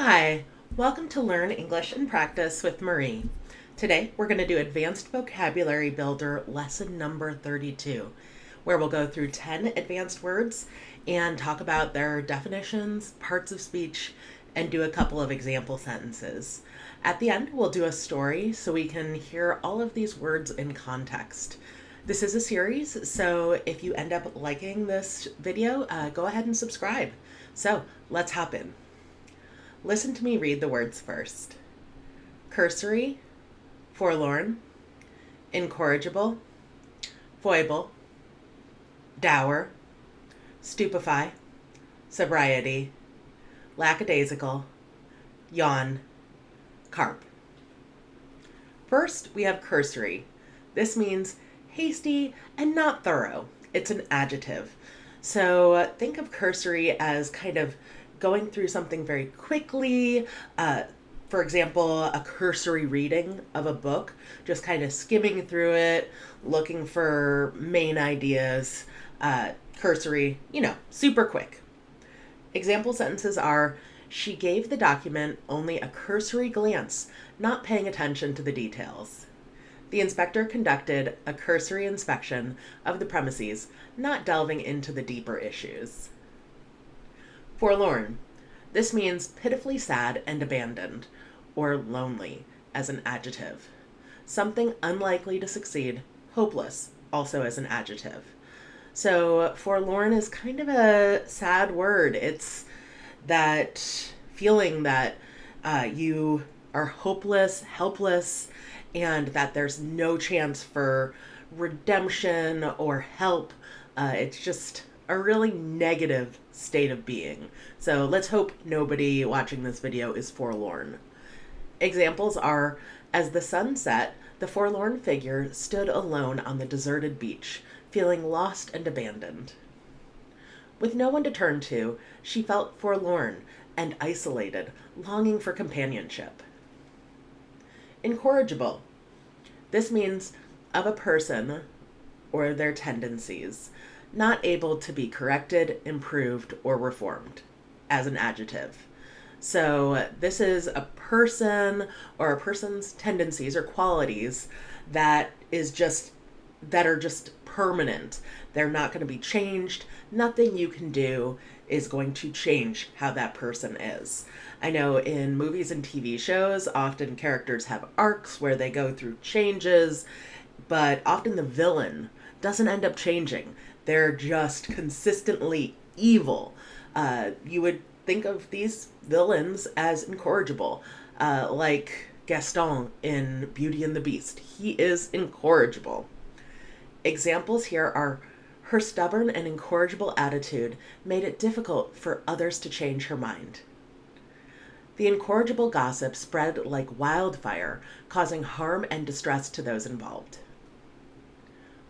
Hi, welcome to Learn English and Practice with Marie. Today we're going to do Advanced Vocabulary Builder lesson number 32, where we'll go through 10 advanced words and talk about their definitions, parts of speech, and do a couple of example sentences. At the end, we'll do a story so we can hear all of these words in context. This is a series, so if you end up liking this video, go ahead and subscribe. So let's hop in. Listen to me read the words first. Cursory, Forlorn, Incorrigible, Foible, Dour, Stupefy, Sobriety, Lackadaisical, Yawn, Carp. First, we have cursory. This means hasty and not thorough. It's an adjective. So think of cursory as kind of going through something very quickly. For example, a cursory reading of a book, just kind of skimming through it, looking for main ideas. Cursory, super quick. Example sentences are, she gave the document only a cursory glance, not paying attention to the details. The inspector conducted a cursory inspection of the premises, not delving into the deeper issues. Forlorn. This means pitifully sad and abandoned, or lonely as an adjective. Something unlikely to succeed, hopeless, also as an adjective. So forlorn is kind of a sad word. It's that feeling that you are hopeless, helpless, and that there's no chance for redemption or help. It's just a really negative state of being. So let's hope nobody watching this video is forlorn. Examples are, as the sun set, the forlorn figure stood alone on the deserted beach, feeling lost and abandoned. With no one to turn to, she felt forlorn and isolated, longing for companionship. Incorrigible. This means of a person or their tendencies, not able to be corrected, improved, or reformed, as an adjective. So this is a person or a person's tendencies or qualities that are just permanent. They're not going to be changed. Nothing you can do is going to change how that person is. I know in movies and TV shows, often characters have arcs where they go through changes, but often the villain doesn't end up changing. They're just consistently evil. You would think of these villains as incorrigible, like Gaston in Beauty and the Beast. He is incorrigible. Examples here are, her stubborn and incorrigible attitude made it difficult for others to change her mind. The incorrigible gossip spread like wildfire, causing harm and distress to those involved.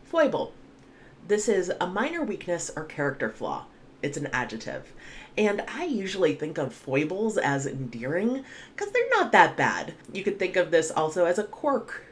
Foible. This is a minor weakness or character flaw. It's an adjective. And I usually think of foibles as endearing because they're not that bad. You could think of this also as a quirk,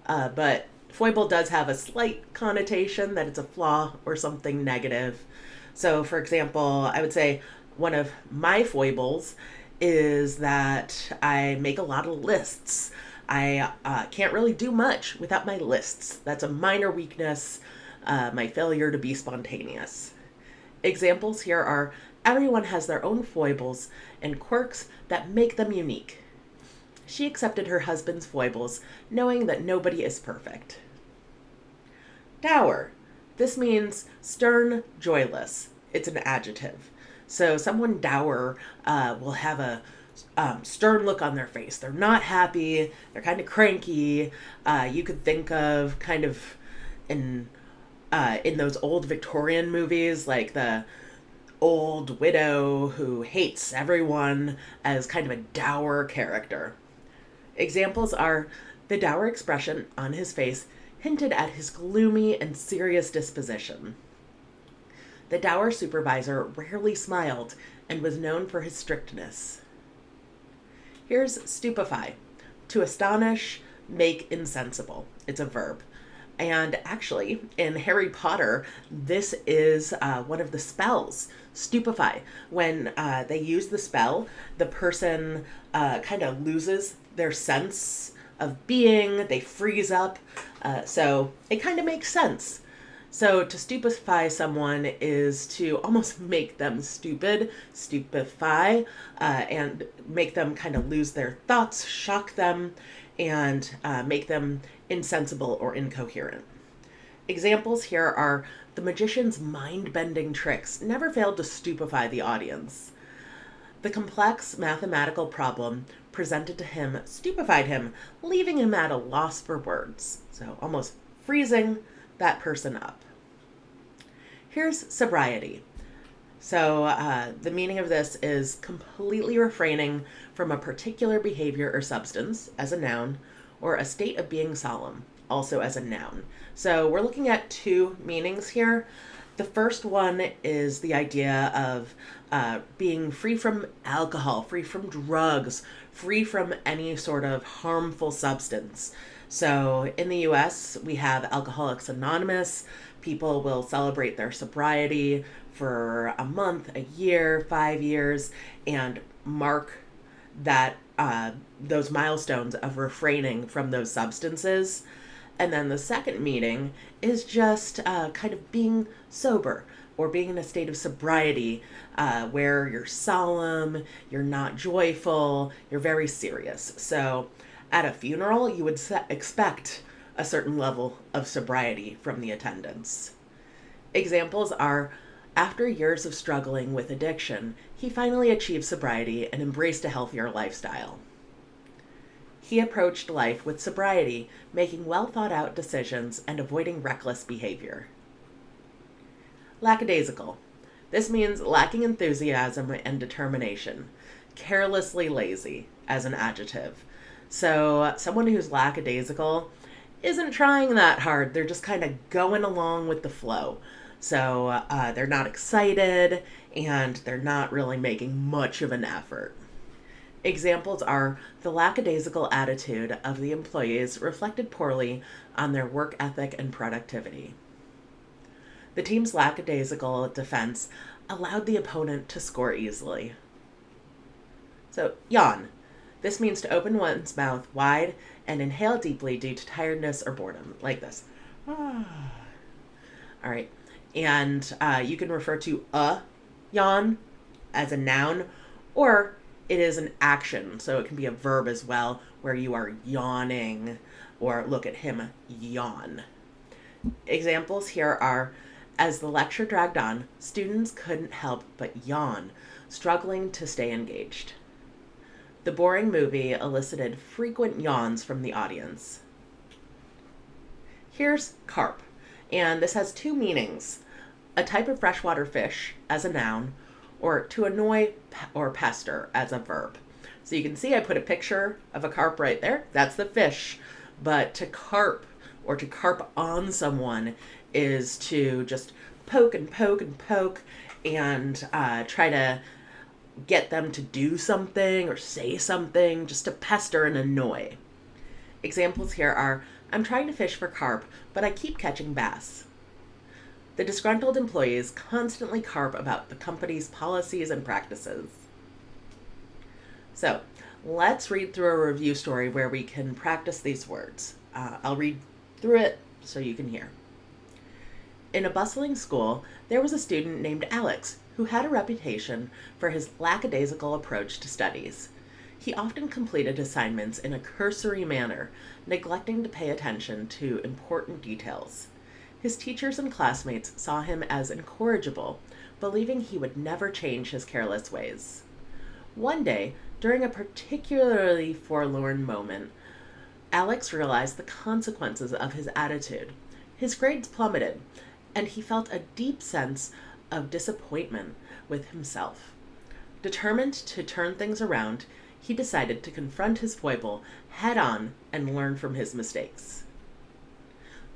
but foible does have a slight connotation that it's a flaw or something negative. So, for example, I would say one of my foibles is that I make a lot of lists. I can't really do much without my lists. That's a minor weakness, my failure to be spontaneous. Examples here are, everyone has their own foibles and quirks that make them unique. She accepted her husband's foibles, knowing that nobody is perfect. Dour. This means stern, joyless. It's an adjective. So someone dour will have a stern look on their face. They're not happy. They're kind of cranky. You could think of kind of in those old Victorian movies, like the old widow who hates everyone as kind of a dour character. Examples are, the dour expression on his face hinted at his gloomy and serious disposition. The dour supervisor rarely smiled and was known for his strictness. Here's stupefy. To astonish, make insensible. It's a verb. And actually, in Harry Potter, this is one of the spells, Stupefy. When they use the spell, the person kind of loses their sense of being, they freeze up. So it kind of makes sense. So to stupefy someone is to almost make them stupid, stupefy, and make them kind of lose their thoughts, shock them, and make them insensible or incoherent. Examples here are the magician's mind-bending tricks never failed to stupefy the audience. The complex mathematical problem presented to him stupefied him, leaving him at a loss for words. So almost freezing that person up. Here's sobriety. So the meaning of this is completely refraining from a particular behavior or substance as a noun, or a state of being solemn, also as a noun. So we're looking at two meanings here. The first one is the idea of being free from alcohol, free from drugs, free from any sort of harmful substance. So in the US, we have Alcoholics Anonymous. People will celebrate their sobriety for a month, a year, 5 years, and mark that those milestones of refraining from those substances. And then the second meaning is just kind of being sober or being in a state of sobriety where you're solemn, you're not joyful, you're very serious. So at a funeral, you would expect a certain level of sobriety from the attendants. Examples are, after years of struggling with addiction, he finally achieved sobriety and embraced a healthier lifestyle. He approached life with sobriety, making well-thought-out decisions and avoiding reckless behavior. Lackadaisical. This means lacking enthusiasm and determination. Carelessly lazy as an adjective. So someone who's lackadaisical isn't trying that hard. They're just kind of going along with the flow. So they're not excited and they're not really making much of an effort. Examples are the lackadaisical attitude of the employees reflected poorly on their work ethic and productivity. The team's lackadaisical defense allowed the opponent to score easily. So, yawn. This means to open one's mouth wide and inhale deeply due to tiredness or boredom, like this. All right. And you can refer to a yawn as a noun, or it is an action, so it can be a verb as well, where you are yawning, or look at him yawn. Examples here are, as the lecture dragged on, students couldn't help but yawn, struggling to stay engaged. The boring movie elicited frequent yawns from the audience. Here's carp, and this has two meanings: a type of freshwater fish as a noun, or to annoy or pester as a verb. So you can see I put a picture of a carp right there. That's the fish. But to carp or to carp on someone is to just poke and poke and poke and try to get them to do something or say something, just to pester and annoy. Examples here are, I'm trying to fish for carp, but I keep catching bass. The disgruntled employees constantly carp about the company's policies and practices. So let's read through a review story where we can practice these words. I'll read through it so you can hear. In a bustling school, there was a student named Alex who had a reputation for his lackadaisical approach to studies. He often completed assignments in a cursory manner, neglecting to pay attention to important details. His teachers and classmates saw him as incorrigible, believing he would never change his careless ways. One day, during a particularly forlorn moment, Alex realized the consequences of his attitude. His grades plummeted, and he felt a deep sense of disappointment with himself. Determined to turn things around, he decided to confront his foible head on and learn from his mistakes.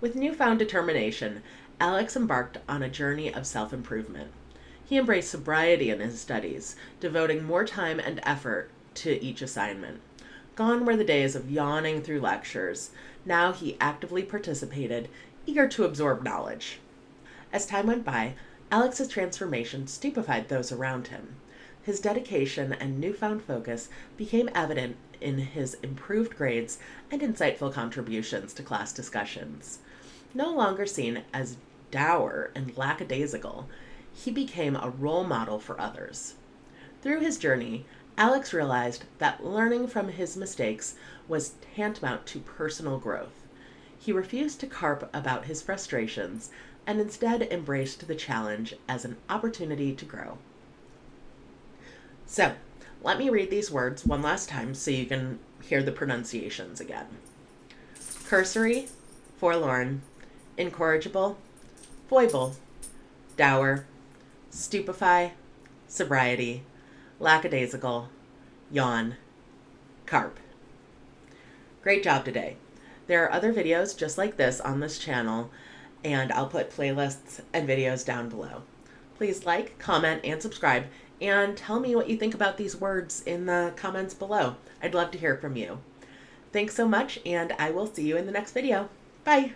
With newfound determination, Alex embarked on a journey of self-improvement. He embraced sobriety in his studies, devoting more time and effort to each assignment. Gone were the days of yawning through lectures. Now he actively participated eager to absorb knowledge. As time went by, Alex's transformation stupefied those around him. His dedication and newfound focus became evident in his improved grades and insightful contributions to class discussions. No longer seen as dour and lackadaisical, he became a role model for others. Through his journey, Alex realized that learning from his mistakes was tantamount to personal growth. He refused to carp about his frustrations and instead embraced the challenge as an opportunity to grow. So, let me read these words one last time so you can hear the pronunciations again. Cursory, Forlorn, Incorrigible, Foible, Dour, Stupefy, Sobriety, Lackadaisical, Yawn, Carp. Great job today. There are other videos just like this on this channel, and I'll put playlists and videos down below. Please like, comment, and subscribe, and tell me what you think about these words in the comments below. I'd love to hear from you. Thanks so much, and I will see you in the next video. Bye!